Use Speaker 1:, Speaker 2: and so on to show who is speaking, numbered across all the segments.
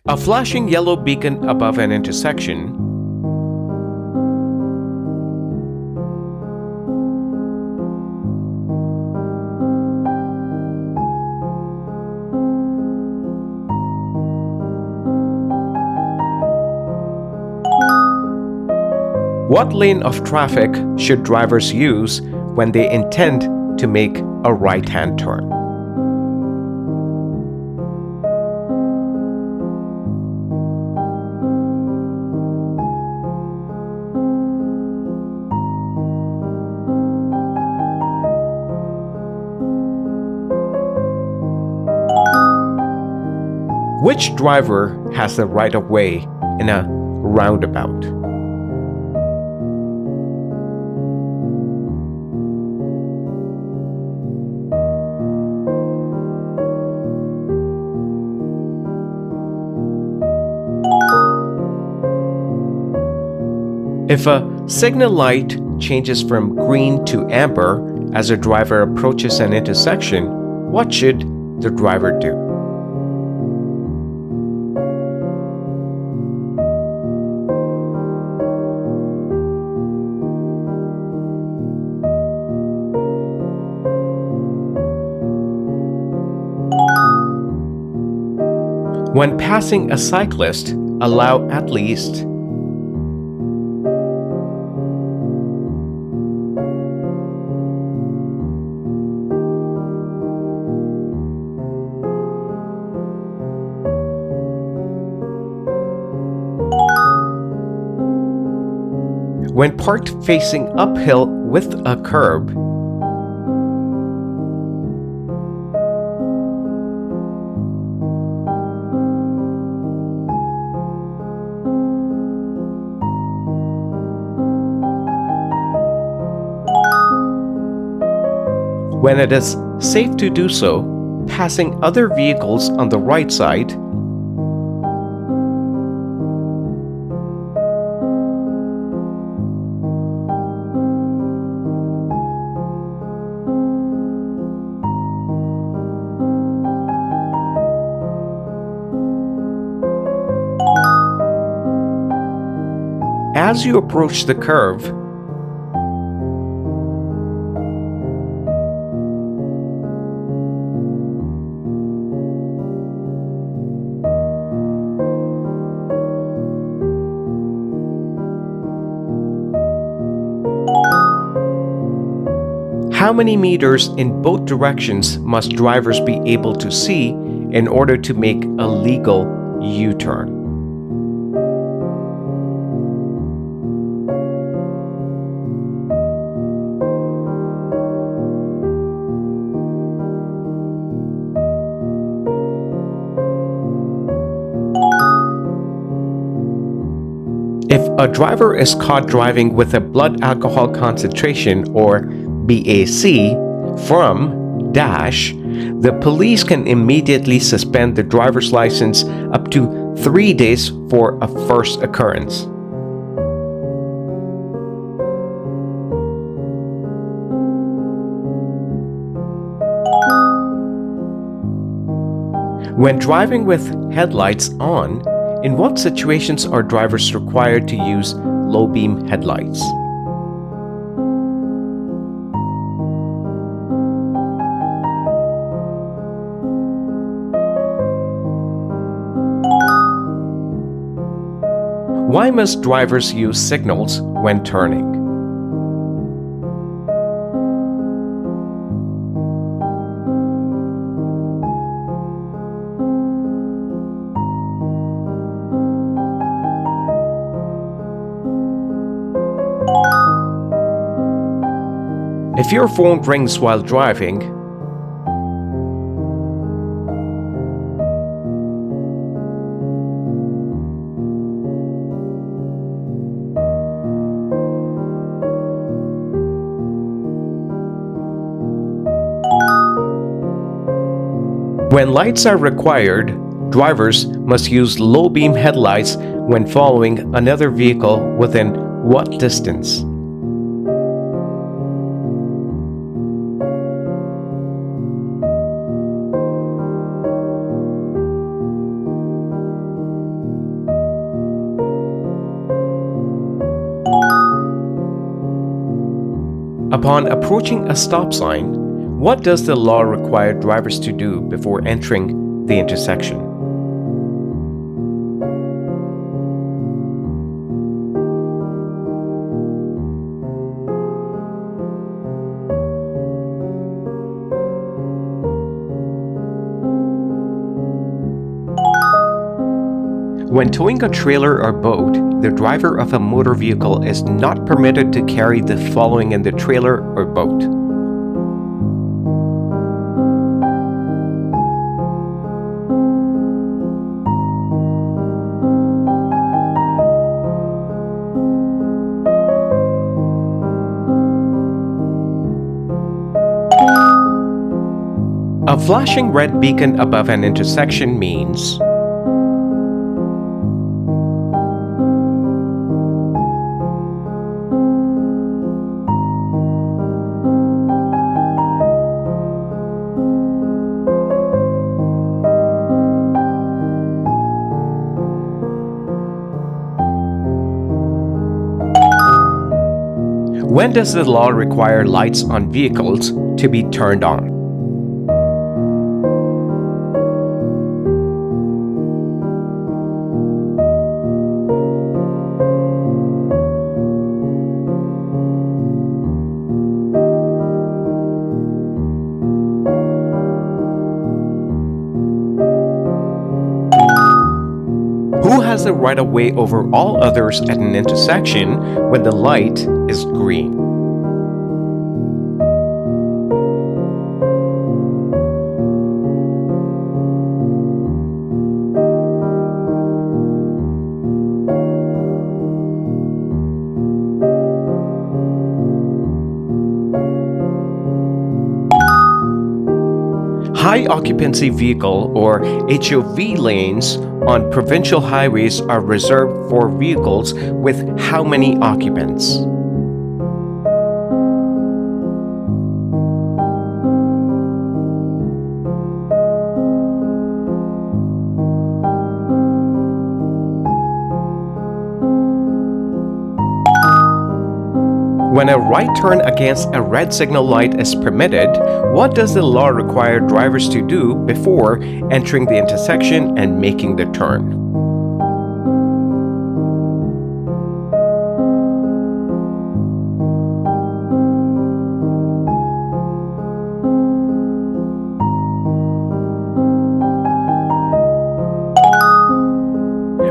Speaker 1: A flashing yellow beacon above an intersection. What lane of traffic should drivers use when they intend to make a right-hand turn? Which driver has the right of way in a roundabout? If a signal light changes from green to amber as a driver approaches an intersection, what should the driver do? When passing a cyclist, allow at least when parked facing uphill with a curb. When it is safe to do so, passing other vehicles on the right side. As you approach the curve, how many meters in both directions must drivers be able to see in order to make a legal U-turn? If a driver is caught driving with a blood alcohol concentration or BAC from dash, the police can immediately suspend the driver's license up to 3 days for a first occurrence. When driving with headlights on, in what situations are drivers required to use low beam headlights? Why must drivers use signals when turning? If your phone rings while driving, when lights are required, drivers must use low beam headlights when following another vehicle within what distance? Upon approaching a stop sign, what does the law require drivers to do before entering the intersection? When towing a trailer or boat, the driver of a motor vehicle is not permitted to carry the following in the trailer or boat. A flashing red beacon above an intersection means when does the law require lights on vehicles to be turned on? Who has the right of way over all others at an intersection when the light is green? High occupancy vehicle or HOV lanes on provincial highways are reserved for vehicles with how many occupants? When a right turn against a red signal light is permitted, what does the law require drivers to do before entering the intersection and making the turn?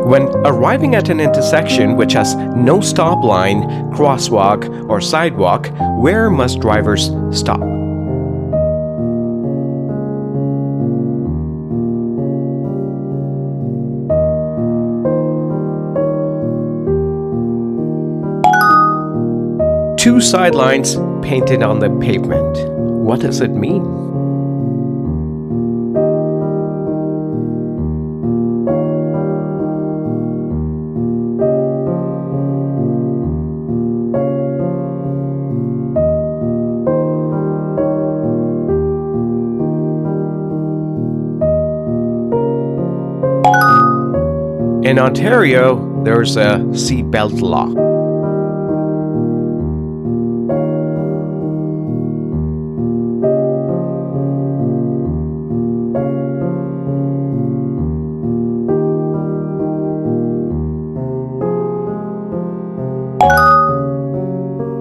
Speaker 1: When arriving at an intersection which has no stop line, crosswalk, or sidewalk, where must drivers stop? Two sidelines painted on the pavement. What does it mean? In Ontario, there's a seatbelt law.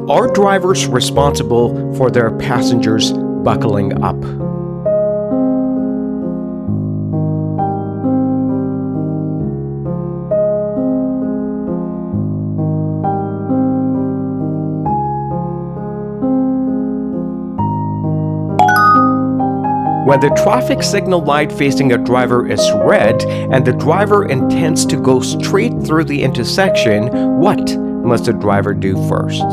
Speaker 1: Are drivers responsible for their passengers buckling up? When the traffic signal light facing a driver is red and the driver intends to go straight through the intersection, what must the driver do first?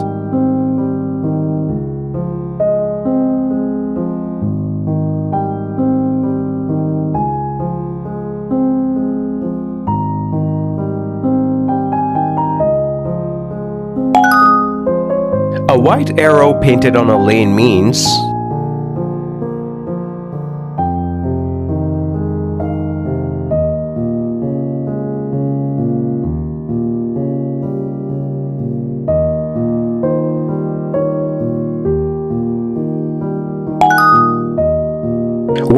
Speaker 1: A white arrow painted on a lane means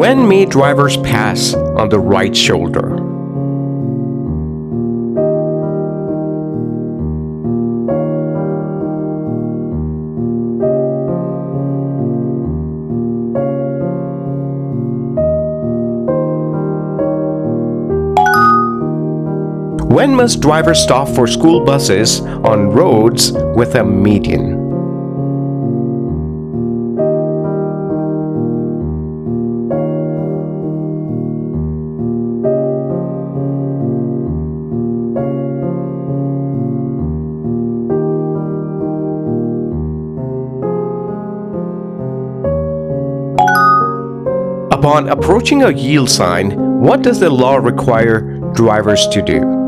Speaker 1: When may drivers pass on the right shoulder? When must drivers stop for school buses on roads with a median? Upon approaching a yield sign, what does the law require drivers to do?